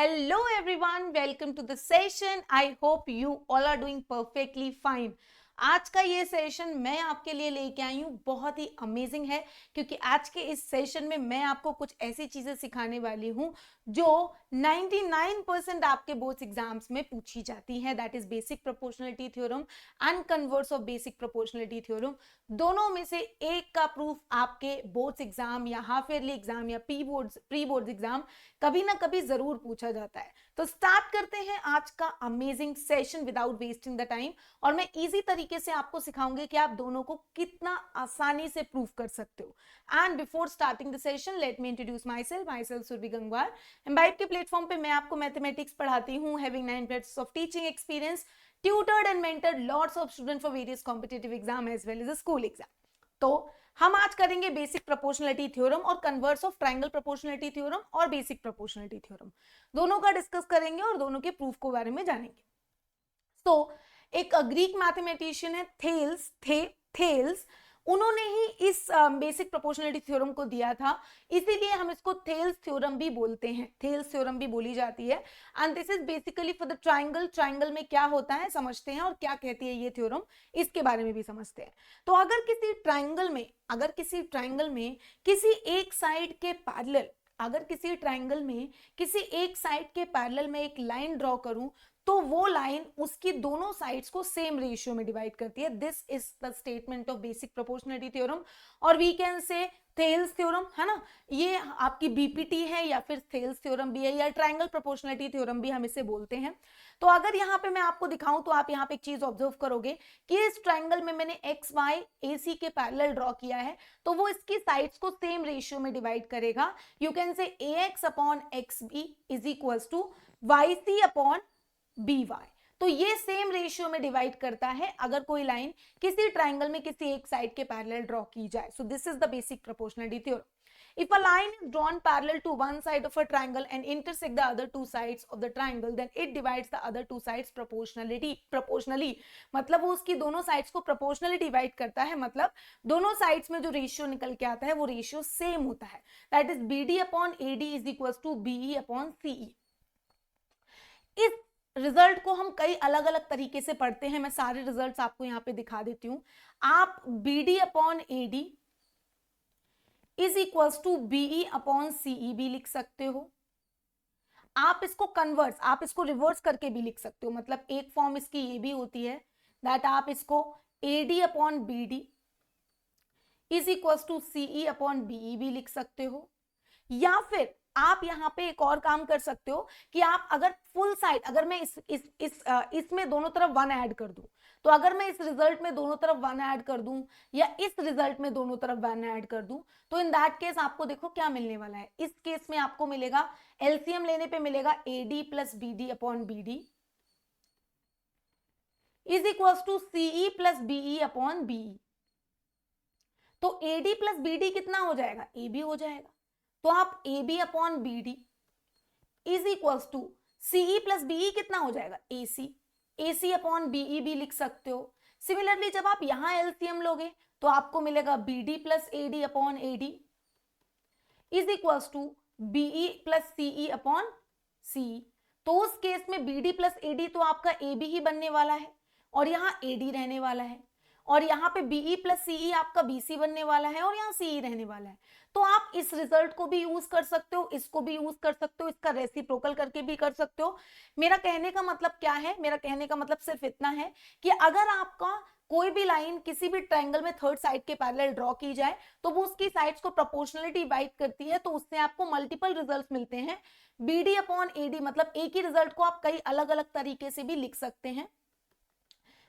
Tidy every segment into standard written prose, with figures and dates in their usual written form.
Hello everyone, welcome to the session. I hope you all are doing perfectly fine. आज का ये session मैं आपके लिए लेके आई हूँ, बहुत ही अमेजिंग है क्योंकि आज के इस सेशन में मैं आपको कुछ ऐसी चीजें सिखाने वाली हूँ जो 99% आपके बोर्ड्स एग्जाम्स में पूछी जाती हैं. That is basic proportionality theorem and converse of basic proportionality theorem. दोनों में से एक का प्रूफ आपके बोर्ड्स एग्जाम या हाफ ईयरली एग्जाम या प्री बोर्ड्स एग्जाम कभी ना कभी जरूर पूछा जाता है. तो स्टार्ट करते हैं आज का amazing session without wasting the time. और मैं इजी तरीके से आपको सिखाऊंगी कि आप दोनों को कितना आसानी से प्रूफ कर सकते हो. And before starting the session let me introduce myself Surabhi Gangwar. Embibe के प्लेटफॉर्म पे मैं आपको मैथमेटिक्स पढ़ाती हूँ, having 9 years of teaching experience, tutored and mentored lots of students for various competitive exam as well as a school exam. तो हम आज करेंगे बेसिक प्रोपोर्शनलिटी थ्योरम और converse of triangle proportionality theorem और बेसिक प्रोपोर्शनलिटी थ्योरम दोनों का discuss करेंगे और दोनों के प्रूफ के बारे में जानेंगे. तो एक ग्रीक मैथमेटिशियन है थेल्स, उन्होंने ही इस बेसिक प्रोपोर्शनलिटी थ्योरम को दिया था, इसीलिए हम इसको थेल्स थ्योरम भी बोलते हैं, थेल्स थ्योरम भी बोली जाती है. And this is basically for the triangle में क्या होता है समझते हैं और क्या कहती है ये थ्योरम, इसके बारे में भी समझते हैं. तो अगर किसी ट्रायंगल में किसी एक साइड के पैरेलल, अगर किसी ट्रायंगल में किसी एक साइड के पैरेलल में एक लाइन ड्रॉ करूं तो वो लाइन उसकी दोनों साइड्स को सेम रेशियो में डिवाइड करती है. This is the statement of basic proportionality theorem और we can say Thales theorem, है ना. ये आपकी बीपीटी है या फिर थेल्स थ्योरम भी है या ट्रायंगल प्रोपोर्शनलिटी थ्योरम भी हम इसे बोलते हैं. तो अगर यहाँ पे मैं आपको दिखाऊं तो आप यहाँ पे एक चीज ऑब्जर्व करोगे कि इस ट्रायंगल में मैंने एक्स वाई ए सी के पैरेलल ड्रॉ किया है तो वो इसकी साइड्स को सेम रेशियो में डिवाइड करेगा. You can say A X upon X B is equal to Y C upon B Y. तो ये सेम रेशियो में डिवाइड करता है अगर कोई लाइन किसी ट्रायंगल में किसी एक साइड के पैरेलल ड्रॉ की जाए. सो this is the basic proportionality theorem. If a line is drawn parallel to one side of a triangle and intersect the other two sides of the triangle, then it divides the other two sides proportionally. मतलब वो उसकी दोनों sides को proportionally divide करता है, मतलब दोनों sides में जो रेशियो निकल के आता है वो रेशियो सेम होता है. That is BD upon AD is equal to BE upon CE. इस रिजल्ट को हम कई अलग अलग तरीके से पढ़ते हैं. मैं सारे रिजल्ट्स आपको यहाँ पे दिखा देती हूँ. आप BD upon AD is equal to BE upon CE भी लिख सकते हो. आप इसको कन्वर्स, आप इसको रिवर्स करके भी लिख सकते हो. मतलब एक फॉर्म इसकी ये भी होती है दैट आप इसको AD upon BD is equal to CE upon BE भी लिख सकते हो. या फिर आप यहाँ पे एक और काम कर सकते हो कि आप अगर फुल साइड, अगर मैं इसमें दोनों तरफ 1 ऐड कर दूं, तो अगर मैं इस रिजल्ट में दोनों तरफ 1 ऐड कर दूं या इस रिजल्ट में दोनों तरफ 1 ऐड कर दूं तो इन दैट केस आपको देखो क्या मिलने वाला है. इस केस में आपको मिलेगा, एलसीएम लेने पे मिलेगा AD plus BD upon BD is equal to CE plus BE upon BE. तो AD प्लस BD कितना हो जाएगा, AB हो जाएगा. तो आप AB upon BD is equal to CE plus BE कितना हो जाएगा, AC अपॉन BE भी लिख सकते हो. सिमिलरली जब आप यहां एलसीएम लोगे तो आपको मिलेगा BD plus AD upon AD is equal to BE plus CE upon CE. तो उस केस में BD प्लस AD तो आपका AB ही बनने वाला है और यहाँ AD रहने वाला है और यहाँ पे BE प्लस CE आपका BC बनने वाला है और यहाँ CE रहने वाला है. तो आप इस रिजल्ट को भी यूज कर सकते हो, इसको भी यूज कर सकते हो, इसका रेसिप्रोकल करके भी कर सकते हो. मेरा कहने का मतलब क्या है, मेरा कहने का मतलब सिर्फ इतना है कि अगर आपका कोई भी लाइन किसी भी ट्रायंगल में थर्ड साइड के पैरेलल ड्रॉ की जाए तो वो उसकी साइड्स को प्रोपोर्शनली डिवाइड करती है, तो उससे आपको मल्टीपल रिजल्ट्स मिलते हैं. BD अपॉन AD मतलब एक ही रिजल्ट को आप कई अलग अलग तरीके से भी लिख सकते हैं.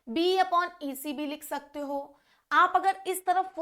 BE अपॉन EC भी लिख सकते हो. आप अगर इस तरफ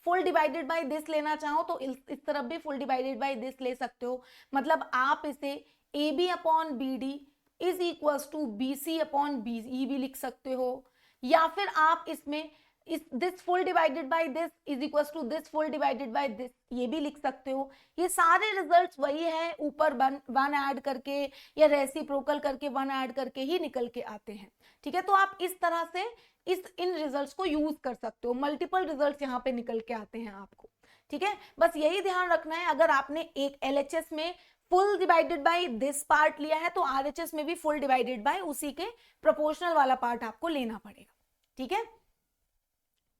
फुल डिवाइडेड बाय दिस लेना चाहो तो इस तरफ भी फुल डिवाइडेड बाय दिस ले सकते हो. मतलब आप इसे AB upon BD is equal to BC upon BE भी लिख सकते हो. या फिर आप इसमें this full divided by this is equal to this full divided by this ये भी लिख सकते हो. ये सारे रिजल्ट्स वही है, ऊपर 1 ऐड करके या रेसिप्रोकल करके 1 ऐड करके ही निकल के आते हैं. ठीक है, तो आप इस तरह से इन रिजल्ट्स को यूज कर सकते हो. मल्टीपल रिजल्ट्स यहाँ पे निकल के आते हैं आपको. ठीक है, बस यही ध्यान रखना है. अगर आपने एक LHS में full divided by this part लिया है तो आरएचएस में भी फुल डिवाइडेड बाय उसी के प्रोपोर्शनल वाला पार्ट आपको लेना पड़ेगा, ठीक है,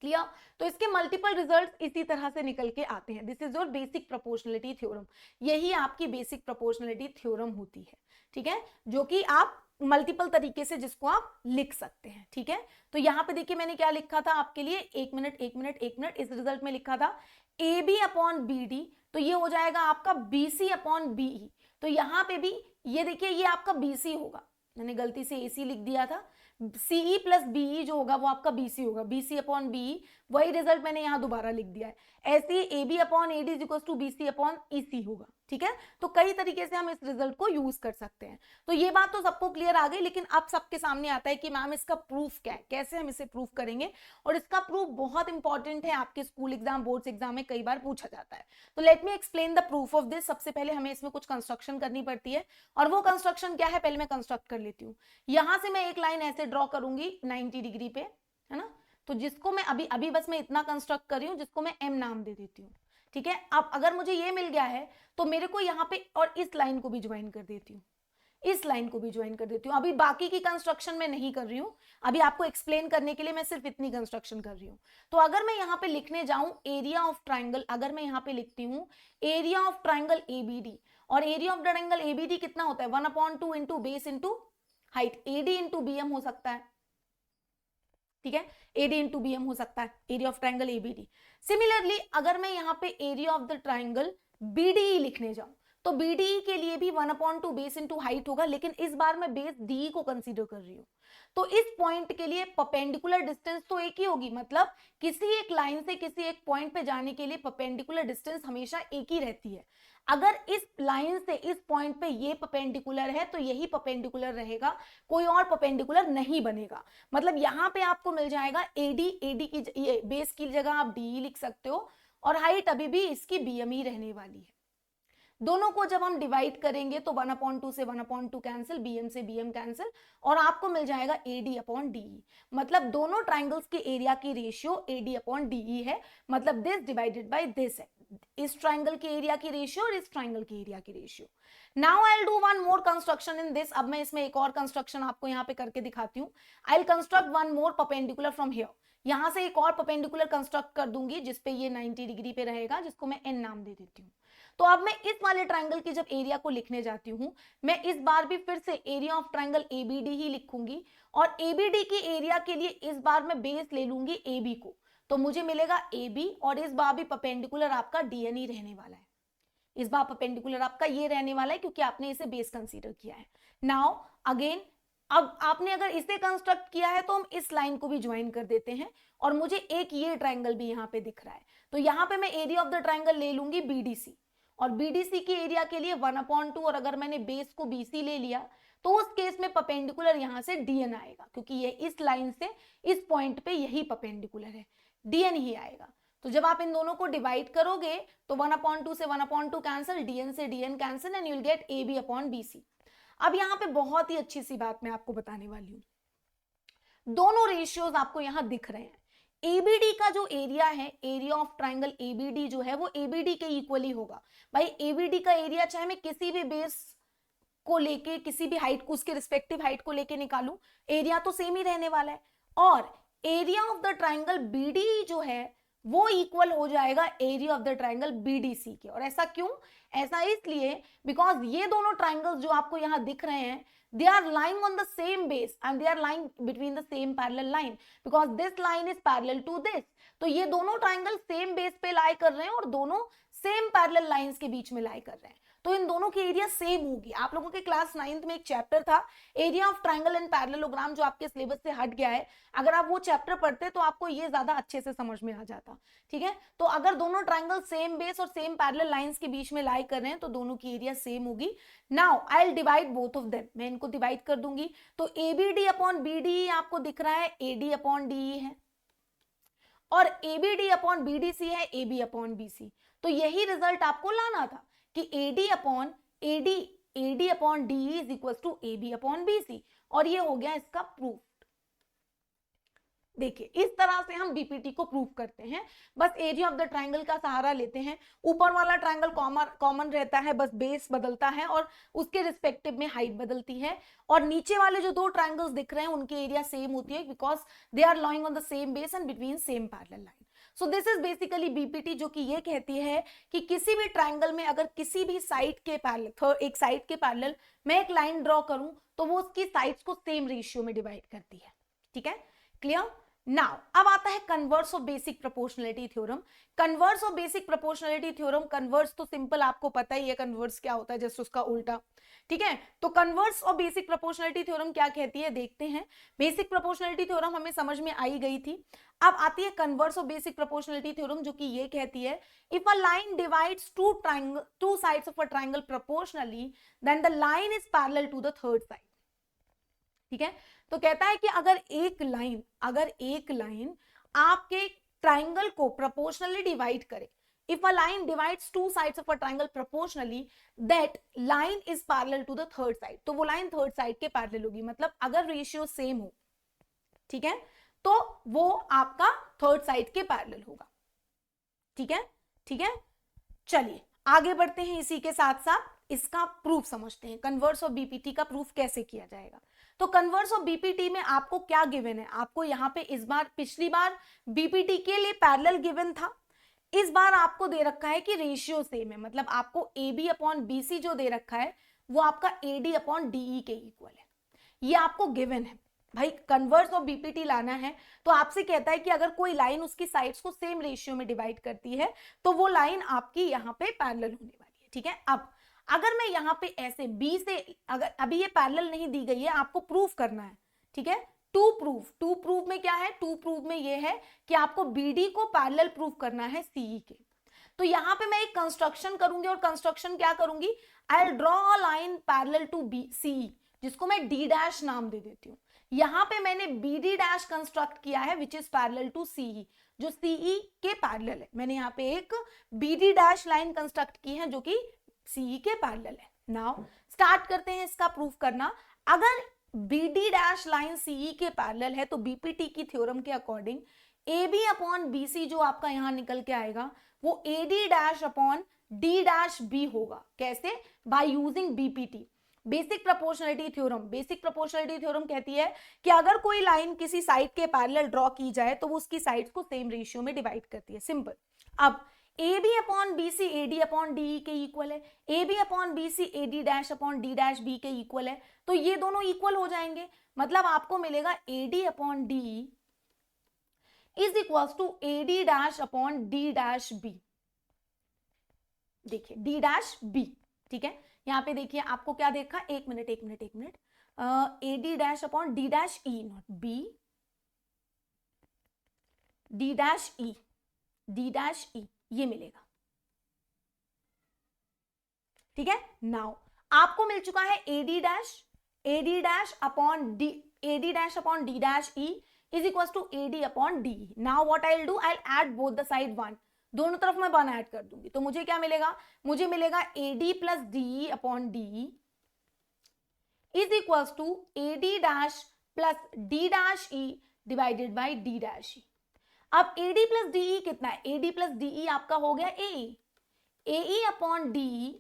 क्लियर। तो इसके मल्टीपल रिजल्ट्स इसी तरह से निकल के आते हैं। This is your basic proportionality theorem, यही आपकी बेसिक प्रोपोर्शनलिटी थ्योरम होती है, ठीक है, जो कि आप मल्टीपल तरीके से जिसको आप लिख सकते हैं, ठीक है। तो यहां पे देखिए मैंने क्या लिखा था आपके लिए, एक मिनट इस रिजल्ट में लिखा था A B upon B D, तो ये हो जाएगा आपका बी सी अपॉन बीई। तो यहां पे भी ये देखिए ये आपका बी सी होगा, मैंने गलती से ए सी लिख दिया था, सीई प्लस बीई जो होगा वो आपका बीसी होगा, बीसी अपॉन बीई, वही रिजल्ट मैंने यहां दोबारा लिख दिया है। ऐसे ही A B upon A D is equal to BC upon EC होगा, ठीक है। तो कई तरीके से हम इस रिजल्ट को यूज कर सकते हैं। तो ये बात तो सबको क्लियर आ गई, लेकिन अब सबके सामने आता है कि मैम इसका प्रूफ क्या है, कैसे हम इसे प्रूफ करेंगे। और इसका प्रूफ बहुत इंपॉर्टेंट है, आपके स्कूल एग्जाम, बोर्ड्स एग्जाम में कई बार पूछा जाता है। तो let me explain the proof of this. सबसे पहले हमें इसमें कुछ कंस्ट्रक्शन करनी पड़ती है, और वो कंस्ट्रक्शन क्या है पहले मैं कंस्ट्रक्ट कर लेती हूँ। यहां से मैं एक लाइन ऐसे ड्रॉ करूंगी 90 डिग्री पे, है ना, तो जिसको मैं अभी बस मैं इतना कंस्ट्रक्ट कर रही हूँ, जिसको मैं एम नाम दे देती हूँ, ठीक है। अब अगर मुझे ये मिल गया है तो मेरे को यहाँ पे और इस लाइन को भी ज्वाइन कर देती हूँ, इस लाइन को भी ज्वाइन कर देती हूँ। अभी बाकी की कंस्ट्रक्शन मैं नहीं कर रही हूँ, अभी आपको एक्सप्लेन करने के लिए मैं सिर्फ इतनी कंस्ट्रक्शन कर रही हूँ। तो अगर मैं यहाँ पे लिखने जाऊं एरिया ऑफ ट्राइंगल, अगर मैं यहाँ पे लिखती हूँ एरिया ऑफ ट्राइंगल एबीडी, और एरिया ऑफ ट्राइंगल एबीडी कितना होता है 1/2 into base into height, AD into BM हो सकता है, ठीक है, एडी इंटू बीएम हो सकता है, area of triangle ABD. Similarly अगर मैं यहाँ पे area of the triangle BDE लिखने जाऊं तो बीडीई के लिए भी 1/2 बेस इंटू हाइट होगा, लेकिन इस बार मैं बेस डी को कंसीडर कर रही हूँ। तो इस पॉइंट के लिए परपेंडिकुलर डिस्टेंस तो एक ही होगी, मतलब किसी एक लाइन से किसी एक पॉइंट पे जाने के लिए परपेंडिकुलर डिस्टेंस हमेशा एक ही रहती है। अगर इस लाइन से इस पॉइंट पे ये परपेंडिकुलर है तो यही परपेंडिकुलर रहेगा, कोई और परपेंडिकुलर नहीं बनेगा। मतलब यहाँ पे आपको मिल जाएगा एडी, एडी की बेस की जगह आप डी लिख सकते हो, और हाइट अभी भी इसकी बीएम ही रहने वाली है। दोनों को जब हम डिवाइड करेंगे तो 1/2 से 1/2 कैंसिल, बीएम से बीएम कैंसिल, और आपको मिल जाएगा एडी अपॉन डीई। मतलब दोनों ट्राइंगल्स के एरिया की रेशियो एडी अपॉन डीई है, मतलब दिस डिवाइडेड बाय दिस है, इस ट्राइंगल के एरिया की रेशियो और इस ट्राइंगल के एरिया की ratio. Now I will do one more construction in this. अब मैं इसमें एक और कंस्ट्रक्शन आपको यहाँ पे करके दिखाती हूँ। I will construct one more perpendicular from here, यहां से एक और परपेंडिकुलर कंस्ट्रक्ट कर दूंगी जिसपे ये 90 डिग्री पे रहेगा, जिसको मैं एन नाम दे देती हूँ। तो अब मैं इस वाले ट्राइंगल की जब एरिया को लिखने जाती हूँ, मैं इस बार भी फिर से एरिया ऑफ ट्राइंगल एबीडी ही लिखूंगी, और एबीडी की एरिया के लिए इस बार मैं बेस ले लूंगी एबी को, तो मुझे मिलेगा एबी, और इस बार भी परपेंडिकुलर आपका डीएन ही रहने वाला है। इस बार परपेंडिकुलर आपका ये रहने वाला है क्योंकि आपने इसे बेस कंसीडर किया है। नाउ अगेन, अब आपने अगर इसे कंस्ट्रक्ट किया है तो हम इस लाइन को भी ज्वाइन कर देते हैं, और मुझे एक ये ट्राइंगल भी यहाँ पे दिख रहा है, तो यहाँ पे मैं एरिया ऑफ द ट्राइंगल ले लूंगी बीडीसी, और बीडीसी की एरिया के लिए 1/2, और अगर मैंने बेस को बीसी ले लिया तो उस केस में परपेंडिकुलर यहाँ से डीएन आएगा, क्योंकि ये इस लाइन से इस पॉइंट पे यही परपेंडिकुलर है, डीएन ही आएगा। तो जब आप इन दोनों को डिवाइड करोगे तो 1/2 से 1/2 कैंसिल, डीएन से DN cancel, and you will get AB upon BC. अब यहाँ पे बहुत ही अच्छी सी बात मैं आपको बताने वाली हूँ, दोनों रेशियोज आपको यहाँ दिख रहे हैं। एबीडी का जो एरिया है, एरिया ऑफ ट्राइंगल एबीडी जो है वो एबीडी के इक्वली होगा। भाई एबीडी का एरिया चाहे मैं किसी भी बेस को लेके, किसी भी हाइट को, उसके रिस्पेक्टिव हाइट को लेके निकालूं, एरिया तो सेम ही रहने वाला है। और area of the triangle BD जो है वो इक्वल हो जाएगा area of the triangle BDC के। और ऐसा क्यों? ऐसा इसलिए बिकॉज ये दोनों ट्राइंगल्स जो आपको यहाँ दिख रहे हैं, they are lying on the same base and they are lying between the same parallel line because this line is parallel to this। तो ये दोनों ट्राइंगल सेम बेस पे लाई कर रहे हैं और दोनों सेम पैरेलल लाइंस के बीच में लाई कर रहे हैं, तो इन दोनों की एरिया सेम होगी। आप लोगों के क्लास 9th में एक चैप्टर था area of triangle and parallelogram, जो आपके सिलेबस से हट गया है। अगर आप वो चैप्टर पढ़ते तो आपको ये ज्यादा अच्छे से समझ में आ जाता, ठीक है। तो अगर दोनों ट्राइंगल सेम बेस और सेम पैरेलल लाइंस के बीच में लाई कर रहे हैं तो दोनों की एरिया सेम होगी। Now I will divide both of them, मैं इनको डिवाइड कर दूंगी। तो एबीडी अपॉन बीडी आपको दिख रहा है एडी अपॉन डीई है, और एबीडी अपॉन बीडीसी है एबी अपॉन बीसी। तो यही रिजल्ट आपको लाना था कि AD upon AD, AD upon DE is equal to AB upon BC, और ये हो गया इसका प्रूफ। देखिए इस तरह से हम बीपीटी को प्रूव करते हैं। बस एरिया ऑफ द ट्रायंगल का सहारा लेते हैं, ऊपर वाला ट्रायंगल कॉमन रहता है, बस बेस बदलता है और उसके रिस्पेक्टिव में हाइट बदलती है, और नीचे वाले जो दो ट्रायंगल्स दिख रहे हैं उनकी एरिया सेम होती है because they are lying on the same base and between same parallel line. So this is basically BPT, जो कि ये कहती है कि किसी भी ट्रायंगल में अगर किसी भी साइड के पैरेलल, एक साइड के पैरेलल मैं एक लाइन ड्रॉ करूं तो वो उसकी साइड्स को सेम रेशियो में डिवाइड करती है। ठीक है, क्लियर? नाउ अब आता है converse of basic proportionality theorem. Converse of basic proportionality theorem, converse तो सिंपल आपको पता ही है कन्वर्स क्या होता है, जस्ट उसका उल्टा। ठीक है, तो converse of basic proportionality theorem क्या कहती है देखते हैं। बेसिक प्रोपोर्शनलिटी थ्योरम हमें समझ में आई गई थी। अब आती है converse of basic proportionality theorem, जो कि ये कहती है if a line divides two sides of a triangle proportionally then the line is parallel to the third side. ठीक है, तो कहता है कि अगर एक लाइन आपके ट्राइंगल को प्रोपोर्शनली डिवाइड करे, if a line divides two sides of a triangle proportionally that line is parallel to the third side, तो वो लाइन थर्ड साइड के पैरेलल होगी। मतलब अगर रेशियो सेम हो, ठीक है, तो वो आपका थर्ड साइड के पैरेलल होगा। ठीक है, ठीक है, चलिए आगे बढ़ते हैं। इसी के साथ साथ इसका प्रूफ समझते हैं, कन्वर्स ऑफ बीपीटी का प्रूफ कैसे किया जाएगा। तो कन्वर्स ऑफ बीपीटी में आपको क्या गिवन है, आपको यहाँ पे इस बार, पिछली बार बीपीटी के लिए पैरेलल गिवन था, इस बार आपको दे रखा है कि रेशियो सेम है। मतलब आपको A B upon B C जो दे रखा है वो आपका A D upon D E के इक्वल है, ये आपको गिवन है। भाई कन्वर्स ऑफ बीपीटी लाना है तो आपसे कहता है कि अगर कोई लाइन उसकी साइड्स को सेम रेशियो में डिवाइड करती है तो वो लाइन आपकी यहाँ पे पैरेलल होने वाली है। ठीक है, अब अगर मैं यहाँ पे ऐसे बी से, अगर अभी ये पैरेलल नहीं दी गई है, आपको प्रूफ करना है। ठीक है, टू प्रूफ में क्या है, टू प्रूफ में ये है कि आपको बीडी को पैरेलल प्रूफ करना है सीई के। तो यहाँ पे मैं एक कंस्ट्रक्शन करूंगी, और कंस्ट्रक्शन क्या करूंगी, I will draw a line parallel to B CE, जिसको मैं डी डैश नाम दे देती हूँ। यहाँ पे मैंने बी डी डैश कंस्ट्रक्ट किया है which is parallel to CE, जो सीई के पैरेलल है। मैंने यहाँ पे एक B D dash line construct की है जो कि सीई के पैरेलल है। नाउ स्टार्ट करते हैं इसका प्रूफ करना। अगर B D dash line CE के पैरेलल है तो बीपीटी की थ्योरम के according A B upon B C जो आपका यहाँ निकल के आएगा वो A D dash upon D dash B होगा। कैसे? By using BPT, basic proportionality theorem. Basic proportionality theorem कहती है कि अगर कोई लाइन किसी साइड के पैरेलल ड्रॉ की जाए तो वो उसकी साइड्स को सेम रेशियो में डिवाइड करती है, सिंपल। अब A B upon B C A D upon D के इक्वल है, A B upon B C A D dash upon D dash B के इक्वल है, तो ये दोनों इक्वल हो जाएंगे। मतलब आपको मिलेगा A D upon D is equal to A D dash upon D dash B. देखिए डी डैश बी, ठीक है, यहाँ पे देखिए आपको क्या देखा, एक minute A D dash upon D dash E, not B, D dash E, ये मिलेगा। ठीक है, नाउ आपको मिल चुका है A D dash upon D, A D dash upon D dash E is equal to A D upon D. Now what I will do, I will add both the side 1, दोनों तरफ मैं 1 add कर दूंगी, तो मुझे क्या मिलेगा, मुझे मिलेगा A D plus D upon D is equal to A D dash plus D dash E divided by D dash E. अब A D plus D E कितना है, A D plus D E आपका हो गया A E upon D,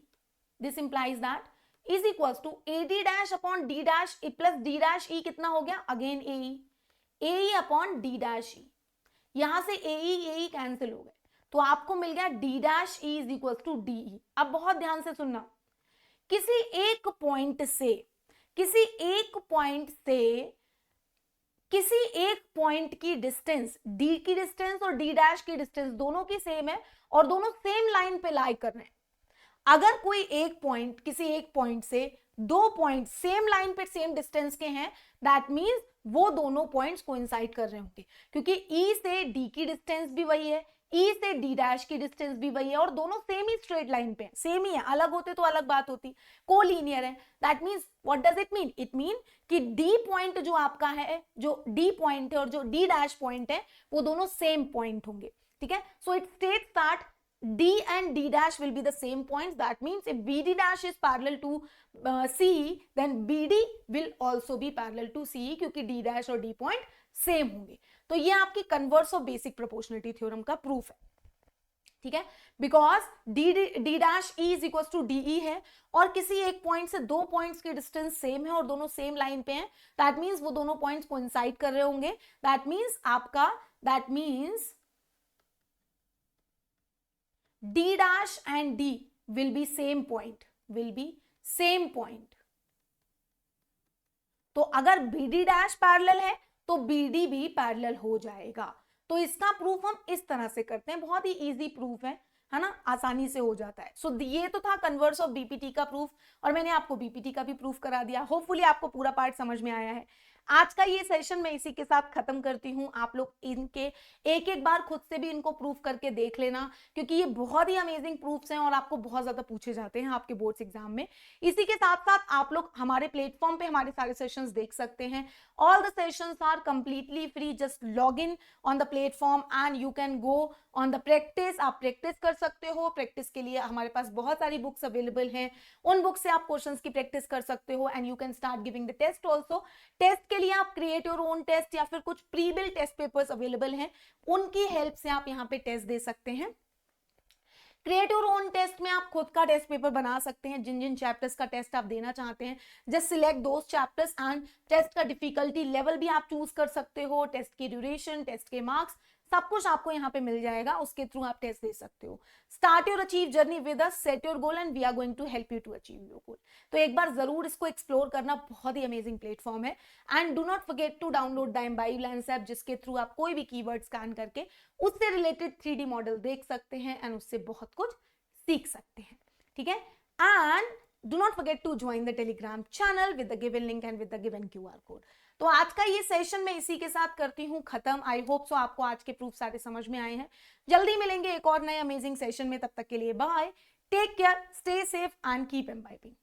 this implies that is equal to A D dash upon D dash E plus D dash E कितना हो गया, again A E upon D dash ई। यहां से ए ई cancel हो गए तो आपको मिल गया D dash E is equal to D E. अब बहुत ध्यान से सुनना, किसी एक पॉइंट की डिस्टेंस, डी की डिस्टेंस और डी डैश की डिस्टेंस दोनों की सेम है और दोनों सेम लाइन पे लाई कर रहे हैं। अगर कोई एक पॉइंट, किसी एक पॉइंट से दो पॉइंट सेम लाइन पे सेम डिस्टेंस के हैं, दैट मींस वो दोनों पॉइंट्स कोइंसाइड कर रहे होंगे, क्योंकि ई से डी की डिस्टेंस भी वही है, ई से डी डैश की डिस्टेंस भी वही है और दोनों सेम ही स्ट्रेट लाइन पे हैं, सेम ही है। अलग होते तो अलग बात होती, कोलिनियर है। That means what does it mean, it mean कि डी पॉइंट जो आपका है, जो डी पॉइंट है और जो डी डैश पॉइंट है वो दोनों सेम पॉइंट होंगे। ठीक है, so it states that D and D dash will be the same points. That means if BD dash is parallel to CE, then BD will also be parallel to CE, क्योंकि D dash और D point same होंगे। तो ये आपकी converse of basic proportionality theorem का proof है, ठीक है, because D dash E is equal to D E है और किसी एक पॉइंट से दो पॉइंट्स की डिस्टेंस सेम है और दोनों सेम लाइन पे हैं, दैट मीन्स वो दोनों पॉइंट्स कोइंसाइड कर रहे होंगे, that means D dash and D will be same point, तो अगर बी डी डैश पैरेलल है तो बी डी भी पैरेलल हो जाएगा। तो इसका प्रूफ हम इस तरह से करते हैं, बहुत ही इजी प्रूफ है ना, आसानी से हो जाता है। सो ये तो था कन्वर्स ऑफ बीपीटी का प्रूफ और मैंने आपको बीपीटी का भी प्रूफ करा दिया। होपफुली आपको पूरा पार्ट समझ में आया है। आज का ये सेशन मैं इसी के साथ खत्म करती हूँ। आप लोग इनके एक एक बार खुद से भी इनको प्रूफ करके देख लेना, क्योंकि ये बहुत ही अमेजिंग प्रूफ्स हैं और आपको बहुत ज्यादा पूछे जाते हैं आपके बोर्ड्स एग्जाम में। इसी के साथ साथ आप लोग हमारे प्लेटफॉर्म पे हमारे सारे सेशंस देख सकते हैं। All the sessions are completely free, just log in on the platform and you can go on the practice. आप प्रैक्टिस कर सकते हो। प्रैक्टिस के लिए हमारे पास बहुत सारी बुक्स अवेलेबल हैं, उन बुक से आप क्वेश्चंस की प्रैक्टिस कर सकते हो and you can start giving the test also. Test के लिए आप क्रिएट योर ओन टेस्ट या फिर कुछ prebuilt test papers available हैं, उनकी हेल्प से आप यहाँ पे टेस्ट दे सकते हैं। क्रिएट योर ओन टेस्ट में आप खुद का टेस्ट पेपर बना सकते हैं, जिन जिन चैप्टर्स का टेस्ट आप देना चाहते हैं। Just select those chapters and test का डिफिकल्टी लेवल भी आप चूज कर सकते हो, टेस्ट की ड्यूरेशन, टेस्ट के मार्क्स, सब कुछ आपको यहाँ पे मिल जाएगा। उसके थ्रू आप टेस्ट दे सकते हो। Start your achieve journey with us, set your goal and we are going to help you to achieve your goal. तो एक बार जरूर इसको एक्सप्लोर करना, बहुत ही अमेजिंग प्लेटफॉर्म है। And do not forget to download the Embilance app, जिसके थ्रू आप कोई भी कीवर्ड स्कैन करके उससे रिलेटेड 3D मॉडल देख सकते हैं एंड उससे बहुत कुछ सीख सकते हैं, ठीक है। And do not forget to join the Telegram channel with the given link and with the given QR code. तो आज का ये सेशन मैं इसी के साथ करती हूँ खत्म। आई होप सो आपको आज के प्रूफ सारे समझ में आए हैं। जल्दी मिलेंगे एक और नए अमेजिंग सेशन में, तब तक के लिए bye, take care, stay safe and keep imbibing.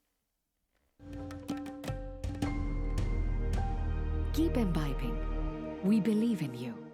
Keep imbibing. We believe in you.